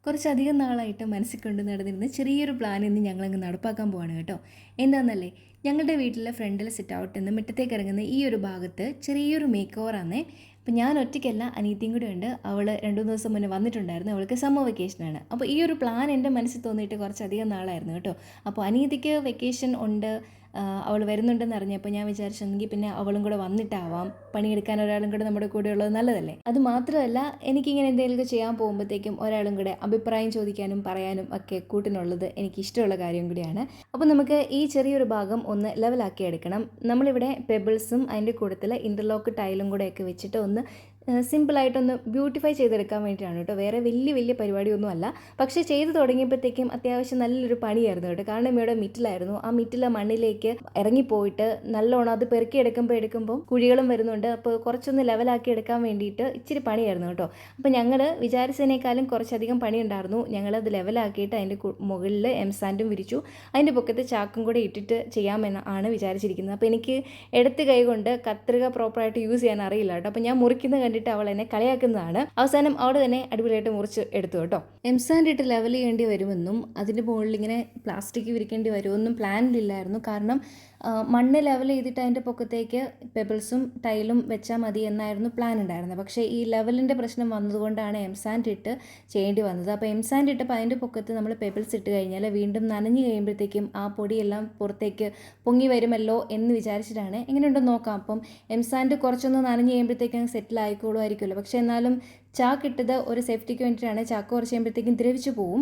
കുറച്ചധികം നാളായിട്ട് മനസ്സിൽ കൊണ്ട് നടന്നിരുന്ന ചെറിയൊരു പ്ലാൻ ഇന്ന് ഞങ്ങളങ്ങ് നടപ്പാക്കാൻ പോവാണ് കേട്ടോ. എന്താണെന്നല്ലേ, ഞങ്ങളുടെ വീട്ടിലെ ഫ്രണ്ടിലെ സിറ്റ് ഔട്ടിൽ നിന്ന് മുറ്റത്തേക്ക് ഇറങ്ങുന്ന ഈ ഒരു ഭാഗത്ത് ചെറിയൊരു മേക്ക് ഓവറാണേ. അപ്പോൾ ഞാൻ ഒറ്റയ്ക്കല്ല, അനിയത്തിയും കൂടെ ഉണ്ട്. അവൾ 2-3 ദിവസം മുന്നേ വന്നിട്ടുണ്ടായിരുന്നു. അവൾക്ക് സമ്മർ വെക്കേഷനാണ്. അപ്പോൾ ഈ ഒരു പ്ലാൻ എൻ്റെ മനസ്സിൽ തോന്നിയിട്ട് കുറച്ചധികം നാളായിരുന്നു കേട്ടോ. അപ്പോൾ അനിയത്തിക്ക് വെക്കേഷൻ ഉണ്ട്, അവൾ വരുന്നുണ്ടെന്ന് അറിഞ്ഞപ്പോൾ ഞാൻ വിചാരിച്ചെങ്കിൽ പിന്നെ അവളും കൂടെ വന്നിട്ടാവാം, പണിയെടുക്കാൻ ഒരാളും കൂടെ നമ്മുടെ കൂടെ ഉള്ളത് നല്ലതല്ലേ. അത് മാത്രമല്ല, എനിക്കിങ്ങനെ എന്തെങ്കിലുമൊക്കെ ചെയ്യാൻ പോകുമ്പോഴത്തേക്കും ഒരാളും കൂടെ അഭിപ്രായം ചോദിക്കാനും പറയാനും ഒക്കെ കൂട്ടിനുള്ളത് എനിക്ക് ഇഷ്ടമുള്ള കാര്യം കൂടിയാണ്. അപ്പോൾ നമുക്ക് ഈ ചെറിയൊരു ഭാഗം ഒന്ന് ലെവലാക്കി എടുക്കണം. നമ്മളിവിടെ പെബിൾസും അതിൻ്റെ കൂട്ടത്തിൽ ഇൻ്റർലോക്ക് ടൈലും കൂടെയൊക്കെ വെച്ചിട്ട് ഒന്ന് സിമ്പിളായിട്ടൊന്ന് ബ്യൂട്ടിഫൈ ചെയ്തെടുക്കാൻ വേണ്ടിയിട്ടാണ് കേട്ടോ. വേറെ വലിയ പരിപാടിയൊന്നും അല്ല. പക്ഷേ ചെയ്ത് തുടങ്ങിയപ്പോഴത്തേക്കും അത്യാവശ്യം നല്ലൊരു പണിയായിരുന്നു കേട്ടോ. കാരണം ഇവിടെ മിറ്റിലായിരുന്നു. ആ മിറ്റിലെ മണ്ണിലേക്ക് ഇറങ്ങിപ്പോയിട്ട് നല്ലോണം അത് പെറുക്കിയെടുക്കുമ്പോൾ കുഴികളും വരുന്നുണ്ട്. അപ്പോൾ കുറച്ചൊന്ന് ലെവലാക്കി എടുക്കാൻ വേണ്ടിയിട്ട് ഇച്ചിരി പണിയായിരുന്നു കേട്ടോ. അപ്പോൾ ഞങ്ങൾ വിചാരിച്ചതിനേക്കാളും കുറച്ചധികം പണിയുണ്ടായിരുന്നു. ഞങ്ങളത് ലെവലാക്കിയിട്ട് അതിൻ്റെ മുകളിൽ എംസാൻഡും വിരിച്ചു. അതിൻ്റെ പൊക്കത്ത് ചാക്കും കൂടെ ഇട്ടിട്ട് ചെയ്യാമെന്ന് ആണ് വിചാരിച്ചിരിക്കുന്നത്. അപ്പോൾ എനിക്ക് ഇടത്ത് കൈ കൊണ്ട് കത്രിക പ്രോപ്പറായിട്ട് യൂസ് ചെയ്യാൻ അറിയില്ല കേട്ടോ. അപ്പോൾ ഞാൻ മുറിക്കുന്ന കണ്ടിട്ട് അവൾ എന്നെ കളിയാക്കുന്നതാണ്. അവസാനം അവൾ തന്നെ അടിപൊളിയായിട്ട് മുറിച്ച് എടുത്തു കേട്ടോ. എംസാൻഡ് ഇട്ട് ലെവൽ ചെയ്യേണ്ടി വരുമെന്നും അതിൻ്റെ മുകളിൽ ഇങ്ങനെ പ്ലാസ്റ്റിക് വിരിക്കേണ്ടി വരുമെന്നും പ്ലാനിലില്ലായിരുന്നു. കാരണം മണ്ണ് ലെവൽ ചെയ്തിട്ട് അതിൻ്റെ പൊക്കത്തേക്ക് പെബിൾസും ടൈലും വെച്ചാൽ മതി എന്നായിരുന്നു പ്ലാൻ ഉണ്ടായിരുന്നത്. പക്ഷേ ഈ ലെവലിൻ്റെ പ്രശ്നം വന്നതുകൊണ്ടാണ് എംസാൻഡ് ഇട്ട് ചെയ്യേണ്ടി വന്നത്. അപ്പോൾ എംസാൻഡ് ഇട്ടപ്പോൾ അതിൻ്റെ പൊക്കത്ത് നമ്മൾ പെബിൾസ് ഇട്ട് കഴിഞ്ഞാൽ വീണ്ടും നനഞ്ഞ് കഴിയുമ്പോഴത്തേക്കും ആ പൊടിയെല്ലാം പുറത്തേക്ക് പൊങ്ങി വരുമല്ലോ എന്ന് വിചാരിച്ചിട്ടാണ്. എങ്ങനെയുണ്ടെന്ന് നോക്കാം. അപ്പം എംസാൻഡ് കുറച്ചൊന്ന് നനഞ്ഞ് കഴിയുമ്പോഴത്തേക്കും സെറ്റിൽ ആയിക്കോളുമായിരിക്കുമല്ലോ. പക്ഷേ എന്നാലും ചാക്കിട്ടത് ഒരു സേഫ്റ്റിക്ക് വേണ്ടിയിട്ടാണ്. ചാക്ക് കുറച്ച് കഴിയുമ്പോഴത്തേക്കും ദ്രവിച്ചു പോവും.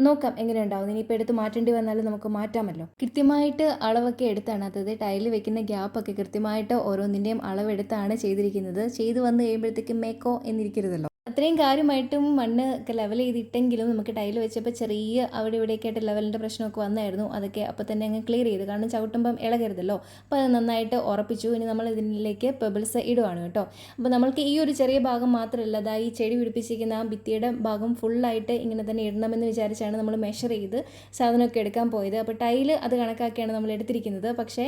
നോക്കാം എങ്ങനെ ഉണ്ടാവും. ഇനിയിപ്പോൾ എടുത്ത് മാറ്റേണ്ടി വന്നാലും നമുക്ക് മാറ്റാമല്ലോ. കൃത്യമായിട്ട് അളവൊക്കെ എടുത്താണ്, അതായത് ടൈലിൽ വെക്കുന്ന ഗ്യാപ്പൊക്കെ കൃത്യമായിട്ട് ഓരോന്നിൻ്റെയും അളവെടുത്താണ് ചെയ്തിരിക്കുന്നത്. ചെയ്ത് വന്നു കഴിയുമ്പോഴത്തേക്കും മേക്കോ എന്നിരിക്കരുതല്ലോ. അത്രയും കാര്യമായിട്ടും മണ്ണ് ഒക്കെ ലെവൽ ചെയ്തിട്ടെങ്കിലും നമുക്ക് ടൈൽ വെച്ചപ്പോൾ ചെറിയ അവിടെ ഇവിടെയൊക്കെ ആയിട്ട് ലെവലിൻ്റെ പ്രശ്നമൊക്കെ വന്നായിരുന്നു. അതൊക്കെ അപ്പോൾ തന്നെ അങ്ങ് ക്ലിയർ ചെയ്തു. കാരണം ചവിട്ടുമ്പം ഇളകരുതല്ലോ. അപ്പോൾ അത് നന്നായിട്ട് ഉറപ്പിച്ചു. ഇനി നമ്മൾ ഇതിലേക്ക് പെബിൾസ് ഇടുവാണ് കേട്ടോ. അപ്പോൾ നമ്മൾക്ക് ഈ ഒരു ചെറിയ ഭാഗം മാത്രമല്ല, അതാ ഈ ചെടി പിടിപ്പിച്ചിരിക്കുന്ന ആ ഭിത്തിയുടെ ഭാഗം ഫുള്ളായിട്ട് ഇങ്ങനെ തന്നെ ഇടണമെന്ന് വിചാരിച്ചാണ് നമ്മൾ മെഷർ ചെയ്ത് സാധനമൊക്കെ എടുക്കാൻ പോയത്. അപ്പോൾ ടൈല് അത് കണക്കാക്കിയാണ് നമ്മൾ എടുത്തിരിക്കുന്നത്. പക്ഷേ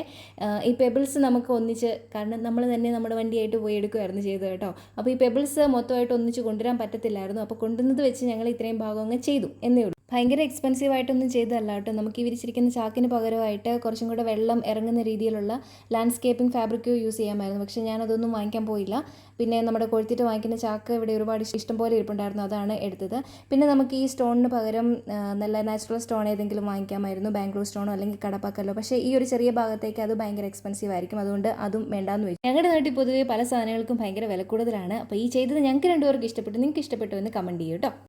ഈ പെബിൾസ് നമുക്ക് ഒന്നിച്ച്, കാരണം നമ്മൾ തന്നെ നമ്മുടെ വണ്ടിയായിട്ട് പോയി എടുക്കുമായിരുന്നു ചെയ്തത് കേട്ടോ. അപ്പോൾ ഈ പെബിൾസ് മൊത്തമായിട്ട് ഒന്നിച്ച് കൊണ്ടുവരാൻ പറ്റത്തില്ലായിരുന്നു. അപ്പോൾ കൊണ്ടുവന്നത് വെച്ച് ഞങ്ങൾ ഇത്രയും ഭാഗം അങ്ങ് ചെയ്തു എന്നേ ഉള്ളൂ. ഭയങ്കര എക്സ്പെൻസീവ് ആയിട്ടൊന്നും ചെയ്തതല്ല കേട്ടോ. നമുക്ക് ഈ വിരിച്ചിരിക്കുന്ന ചാക്കിന് പകരമായിട്ട് കുറച്ചും കൂടെ വെള്ളം ഇറങ്ങുന്ന രീതിയിലുള്ള ലാൻഡ്സ്കേപ്പിംഗ് ഫാബ്രിക്കോ യൂസ് ചെയ്യാമായിരുന്നു. പക്ഷേ ഞാനതൊന്നും വാങ്ങിക്കാൻ പോയില്ല. പിന്നെ നമ്മുടെ കൊഴുത്തിട്ട് വാങ്ങിക്കുന്ന ചാക്ക് ഇവിടെ ഒരുപാട് ഇഷ്ടം പോലെ ഇരിപ്പുണ്ടായിരുന്നു, അതാണ് എടുത്തത്. പിന്നെ നമുക്ക് ഈ സ്റ്റോണിന് പകരം നല്ല നാച്ചുറൽ സ്റ്റോൺ ഏതെങ്കിലും വാങ്ങിക്കാമായിരുന്നു, ബാംഗ്ലൂർ സ്റ്റോണോ അല്ലെങ്കിൽ കടപ്പാക്കല്ലോ. പക്ഷേ ഈ ഒരു ചെറിയ ഭാഗത്തേക്ക് അത് ഭയങ്കര എക്സ്പെൻസീവ് ആയിരിക്കും, അതുകൊണ്ട് അതും വേണ്ടാന്ന് വെച്ചു. ഞങ്ങളുടെ നാട്ടിൽ പൊതുവേ പല സാധനങ്ങൾക്കും ഭയങ്കര വില കൂടുതലാണ്. അപ്പോൾ ഈ ചെയ്തത് ഞങ്ങൾക്ക് രണ്ടുപേർക്ക് ഇഷ്ടപ്പെട്ടു. നിങ്ങൾക്ക് ഇഷ്ടപ്പെട്ടു എന്ന് കമൻറ്റ് ചെയ്യൂ കേട്ടോ.